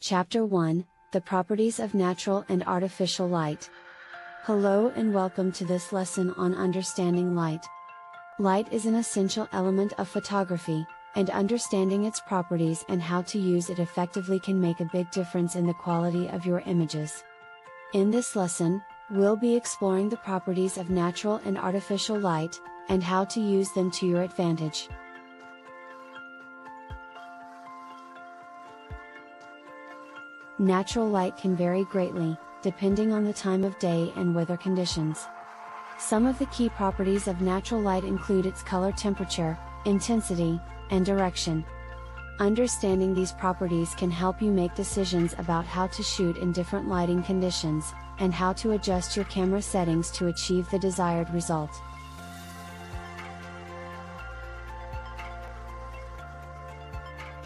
Chapter 1, The Properties of Natural and Artificial Light. Hello and welcome to this lesson on understanding light. Light is an essential element of photography, and understanding its properties and how to use it effectively can make a big difference in the quality of your images. In this lesson, we'll be exploring the properties of natural and artificial light, and how to use them to your advantage. Natural light can vary greatly, depending on the time of day and weather conditions. Some of the key properties of natural light include its color temperature, intensity, and direction. Understanding these properties can help you make decisions about how to shoot in different lighting conditions, and how to adjust your camera settings to achieve the desired result.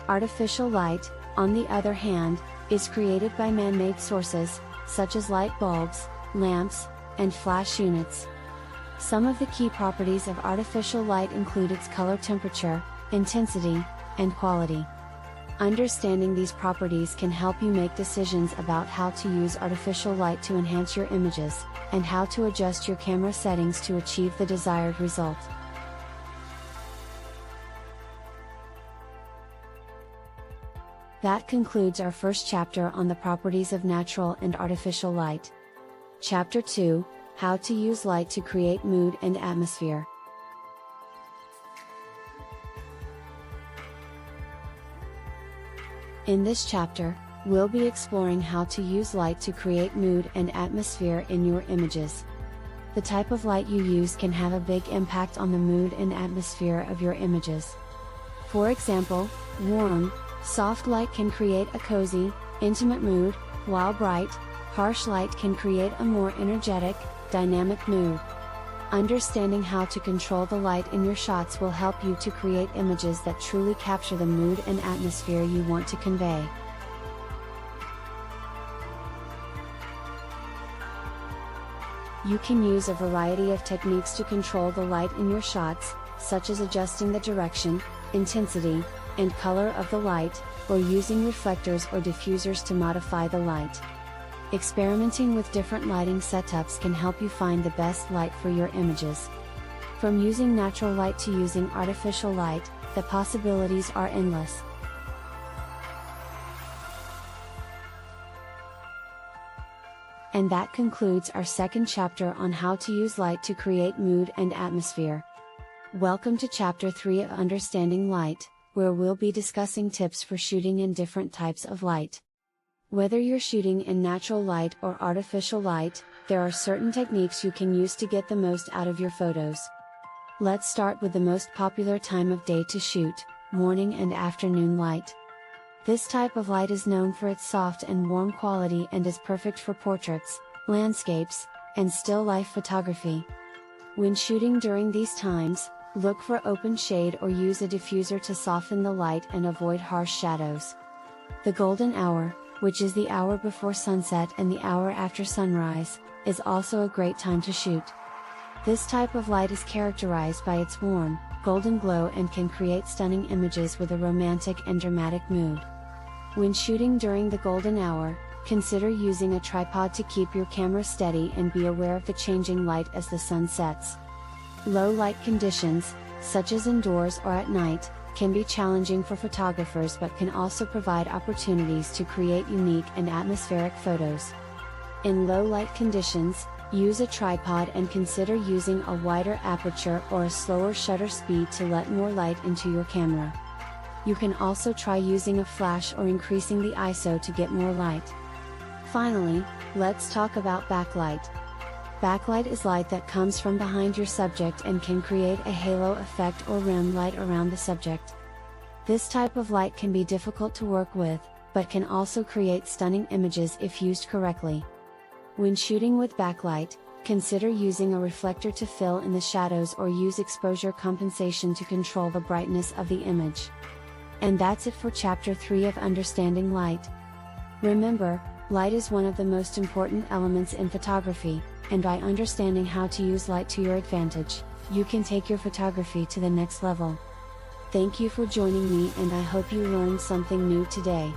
Artificial light, on the other hand, is created by man-made sources, such as light bulbs, lamps, and flash units. Some of the key properties of artificial light include its color temperature, intensity, and quality. Understanding these properties can help you make decisions about how to use artificial light to enhance your images, and how to adjust your camera settings to achieve the desired result. That concludes our first chapter on the properties of natural and artificial light. Chapter 2, How to use light to create mood and atmosphere. In this chapter, we'll be exploring how to use light to create mood and atmosphere in your images. The type of light you use can have a big impact on the mood and atmosphere of your images. For example, warm, soft light can create a cozy, intimate mood, while bright, harsh light can create a more energetic, dynamic mood. Understanding how to control the light in your shots will help you to create images that truly capture the mood and atmosphere you want to convey. You can use a variety of techniques to control the light in your shots, such as adjusting the direction, intensity, and color of the light, or using reflectors or diffusers to modify the light. Experimenting with different lighting setups can help you find the best light for your images. From using natural light to using artificial light, the possibilities are endless. And that concludes our second chapter on how to use light to create mood and atmosphere. Welcome to Chapter 3 of Understanding Light, where we'll be discussing tips for shooting in different types of light. Whether you're shooting in natural light or artificial light, there are certain techniques you can use to get the most out of your photos. Let's start with the most popular time of day to shoot, morning and afternoon light. This type of light is known for its soft and warm quality and is perfect for portraits, landscapes, and still life photography. When shooting during these times, look for open shade or use a diffuser to soften the light and avoid harsh shadows. The golden hour, which is the hour before sunset and the hour after sunrise, is also a great time to shoot. This type of light is characterized by its warm, golden glow and can create stunning images with a romantic and dramatic mood. When shooting during the golden hour, consider using a tripod to keep your camera steady and be aware of the changing light as the sun sets. Low light conditions, such as indoors or at night, can be challenging for photographers but can also provide opportunities to create unique and atmospheric photos. In low light conditions, use a tripod and consider using a wider aperture or a slower shutter speed to let more light into your camera. You can also try using a flash or increasing the ISO to get more light. Finally, let's talk about backlight. Backlight is light that comes from behind your subject and can create a halo effect or rim light around the subject. This type of light can be difficult to work with, but can also create stunning images if used correctly. When shooting with backlight, consider using a reflector to fill in the shadows or use exposure compensation to control the brightness of the image. And that's it for Chapter 3 of Understanding Light. Remember, light is one of the most important elements in photography, and by understanding how to use light to your advantage, you can take your photography to the next level. Thank you for joining me and I hope you learned something new today.